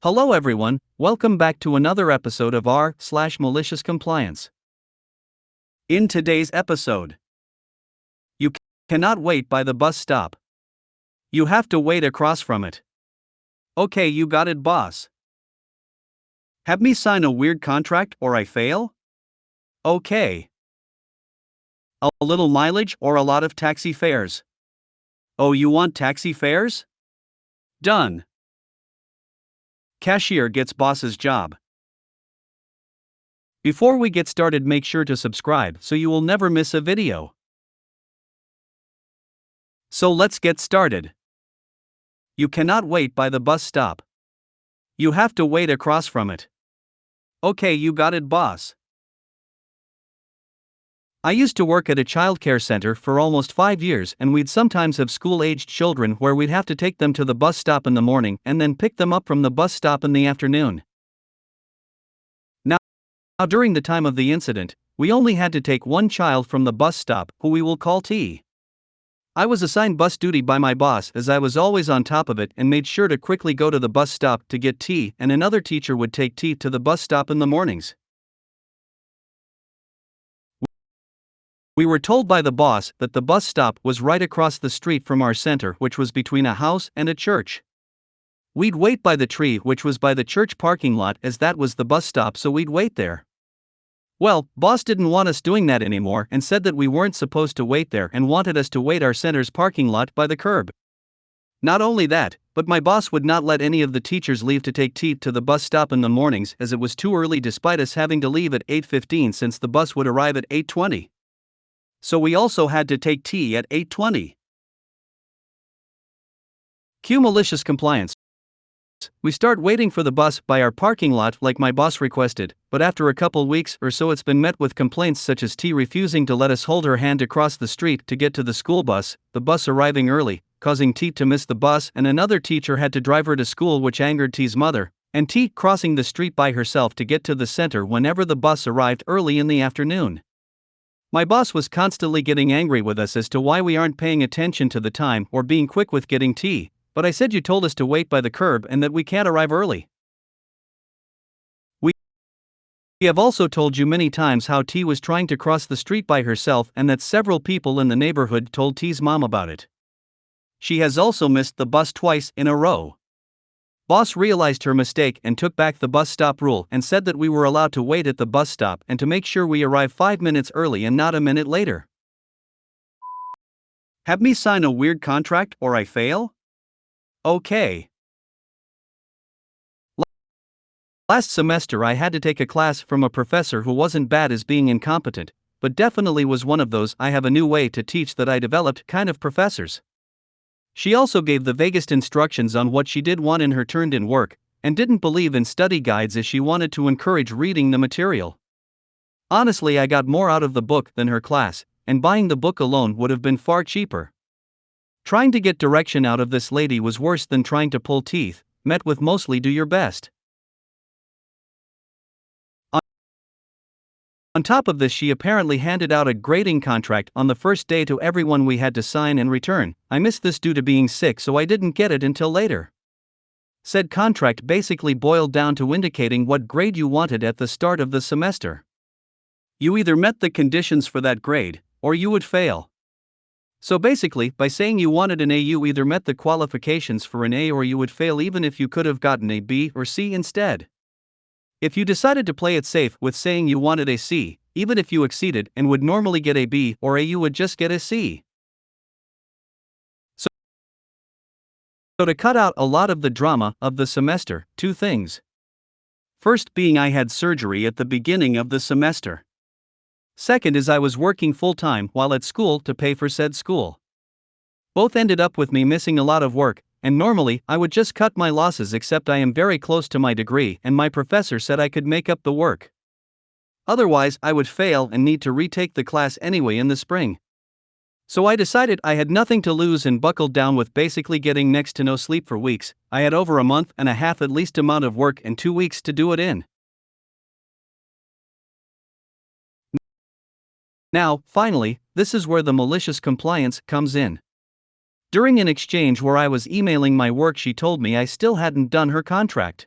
Hello everyone, welcome back to another episode of r/Malicious Compliance. In today's episode, you cannot wait by the bus stop. You have to wait across from it. Okay, you got it, boss. Have me sign a weird contract or I fail? Okay. A little mileage or a lot of taxi fares? Oh, you want taxi fares? Done. Cashier gets boss's job. Before we get started, make sure to subscribe so you will never miss a video. So let's get started. You cannot wait by the bus stop. You have to wait across from it. Okay, you got it, boss. I used to work at a childcare center for almost 5 years, and we'd sometimes have school-aged children where we'd have to take them to the bus stop in the morning and then pick them up from the bus stop in the afternoon. Now, during the time of the incident, we only had to take one child from the bus stop, who we will call T. I was assigned bus duty by my boss, as I was always on top of it and made sure to quickly go to the bus stop to get T, and another teacher would take T to the bus stop in the mornings. We were told by the boss that the bus stop was right across the street from our center, which was between a house and a church. We'd wait by the tree, which was by the church parking lot, as that was the bus stop, so we'd wait there. Well, boss didn't want us doing that anymore and said that we weren't supposed to wait there and wanted us to wait our center's parking lot by the curb. Not only that, but my boss would not let any of the teachers leave to take T to the bus stop in the mornings, as it was too early despite us having to leave at 8:15 since the bus would arrive at 8:20. So we also had to take T at 8:20. Cue malicious compliance. We start waiting for the bus by our parking lot like my boss requested, but after a couple weeks or so it's been met with complaints such as T refusing to let us hold her hand across the street to get to the school bus, the bus arriving early, causing T to miss the bus, and another teacher had to drive her to school, which angered T's mother, and T crossing the street by herself to get to the center whenever the bus arrived early in the afternoon. My boss was constantly getting angry with us as to why we aren't paying attention to the time or being quick with getting T, but I said you told us to wait by the curb and that we can't arrive early. We have also told you many times how T was trying to cross the street by herself and that several people in the neighborhood told T's mom about it. She has also missed the bus twice in a row. Boss realized her mistake and took back the bus stop rule and said that we were allowed to wait at the bus stop and to make sure we arrive 5 minutes early and not a minute later. Have me sign a weird contract or I fail? Okay. Last semester I had to take a class from a professor who wasn't bad as being incompetent, but definitely was one of those I have a new way to teach that I developed kind of professors. She also gave the vaguest instructions on what she did want in her turned-in work, and didn't believe in study guides as she wanted to encourage reading the material. Honestly, I got more out of the book than her class, and buying the book alone would have been far cheaper. Trying to get direction out of this lady was worse than trying to pull teeth, met with mostly do your best. On top of this, she apparently handed out a grading contract on the first day to everyone we had to sign and return. I missed this due to being sick, so I didn't get it until later. Said contract basically boiled down to indicating what grade you wanted at the start of the semester. You either met the conditions for that grade, or you would fail. So basically, by saying you wanted an A, you either met the qualifications for an A or you would fail, even if you could have gotten a B or C instead. If you decided to play it safe with saying you wanted a C, even if you exceeded and would normally get a B or A, you would just get a C. So to cut out a lot of the drama of the semester, 2 things. First being I had surgery at the beginning of the semester. Second is I was working full-time while at school to pay for said school. Both ended up with me missing a lot of work, and normally I would just cut my losses, except I am very close to my degree and my professor said I could make up the work. Otherwise I would fail and need to retake the class anyway in the spring. So I decided I had nothing to lose and buckled down with basically getting next to no sleep for weeks. I had over a month and a half at least amount of work and 2 weeks to do it in. Now, finally, this is where the malicious compliance comes in. During an exchange where I was emailing my work, she told me I still hadn't done her contract.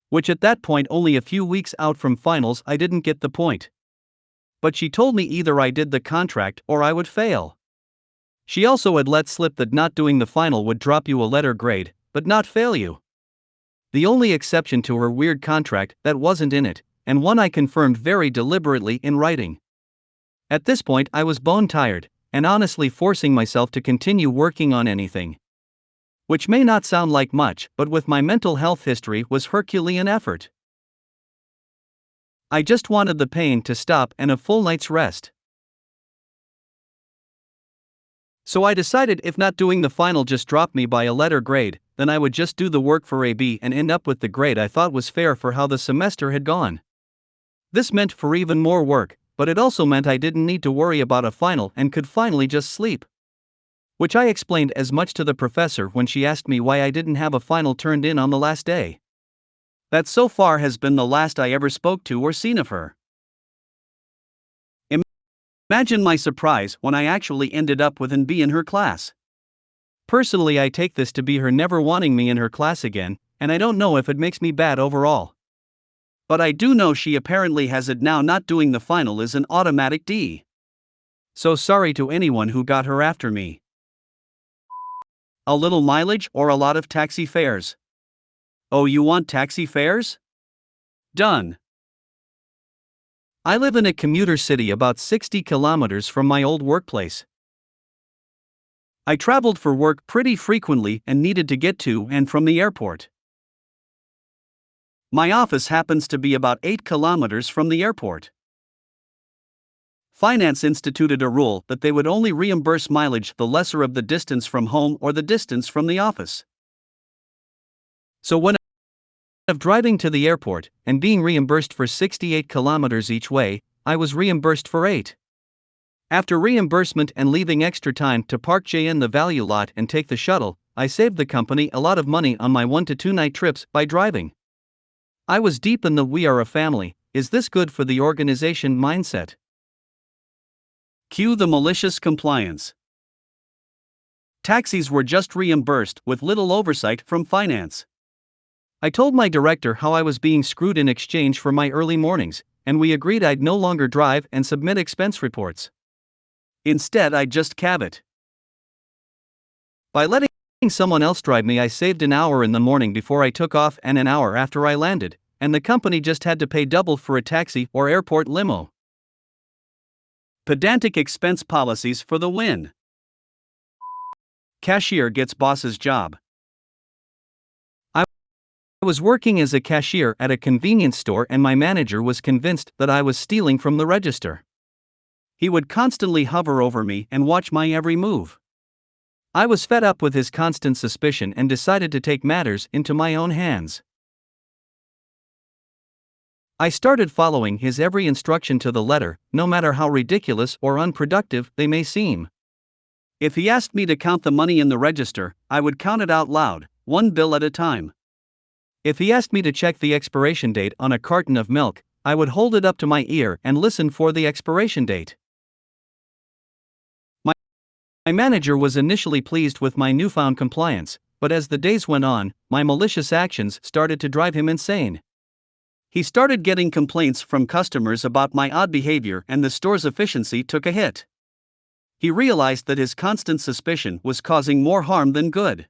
which at that point, only a few weeks out from finals, I didn't get the point. But she told me either I did the contract or I would fail. She also had let slip that not doing the final would drop you a letter grade, but not fail you. The only exception to her weird contract that wasn't in it, and one I confirmed very deliberately in writing. At this point, I was bone tired, and honestly forcing myself to continue working on anything. Which may not sound like much, but with my mental health history was Herculean effort. I just wanted the pain to stop and a full night's rest. So I decided if not doing the final just dropped me by a letter grade, then I would just do the work for AB and end up with the grade I thought was fair for how the semester had gone. This meant for even more work, but it also meant I didn't need to worry about a final and could finally just sleep. Which I explained as much to the professor when she asked me why I didn't have a final turned in on the last day. That so far has been the last I ever spoke to or seen of her. Imagine my surprise when I actually ended up with an B in her class. Personally, I take this to be her never wanting me in her class again, and I don't know if it makes me bad overall. But I do know she apparently has it now. Not doing the final is an automatic D. So sorry to anyone who got her after me. A little mileage or a lot of taxi fares? Oh, you want taxi fares? Done. I live in a commuter city about 60 kilometers from my old workplace. I traveled for work pretty frequently and needed to get to and from the airport. My office happens to be about 8 kilometers from the airport. Finance instituted a rule that they would only reimburse mileage the lesser of the distance from home or the distance from the office. So when of driving to the airport and being reimbursed for 68 kilometers each way, I was reimbursed for 8. After reimbursement and leaving extra time to park J in the value lot and take the shuttle, I saved the company a lot of money on my 1 to 2 night trips by driving. I was deep in the "we are a family, is this good for the organization" mindset. Cue the malicious compliance. Taxis were just reimbursed with little oversight from finance. I told my director how I was being screwed in exchange for my early mornings, and we agreed I'd no longer drive and submit expense reports. Instead, I'd just cab it. By letting someone else drive me, I saved an hour in the morning before I took off and an hour after I landed, and the company just had to pay double for a taxi or airport limo. Pedantic expense policies for the win. Cashier gets boss's job. I was working as a cashier at a convenience store and my manager was convinced that I was stealing from the register. He would constantly hover over me and watch my every move. I was fed up with his constant suspicion and decided to take matters into my own hands. I started following his every instruction to the letter, no matter how ridiculous or unproductive they may seem. If he asked me to count the money in the register, I would count it out loud, one bill at a time. If he asked me to check the expiration date on a carton of milk, I would hold it up to my ear and listen for the expiration date. My manager was initially pleased with my newfound compliance, but as the days went on, my malicious actions started to drive him insane. He started getting complaints from customers about my odd behavior and the store's efficiency took a hit. He realized that his constant suspicion was causing more harm than good.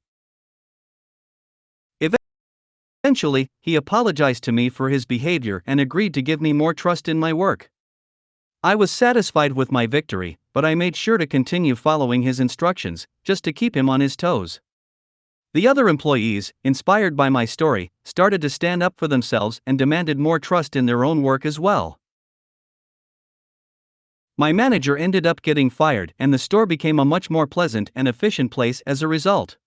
Eventually, he apologized to me for his behavior and agreed to give me more trust in my work. I was satisfied with my victory, but I made sure to continue following his instructions, just to keep him on his toes. The other employees, inspired by my story, started to stand up for themselves and demanded more trust in their own work as well. My manager ended up getting fired and the store became a much more pleasant and efficient place as a result.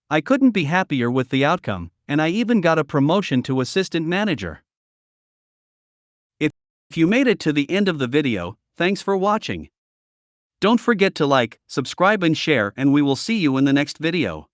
I couldn't be happier with the outcome, and I even got a promotion to assistant manager. If you made it to the end of the video, thanks for watching. Don't forget to like, subscribe and share, and we will see you in the next video.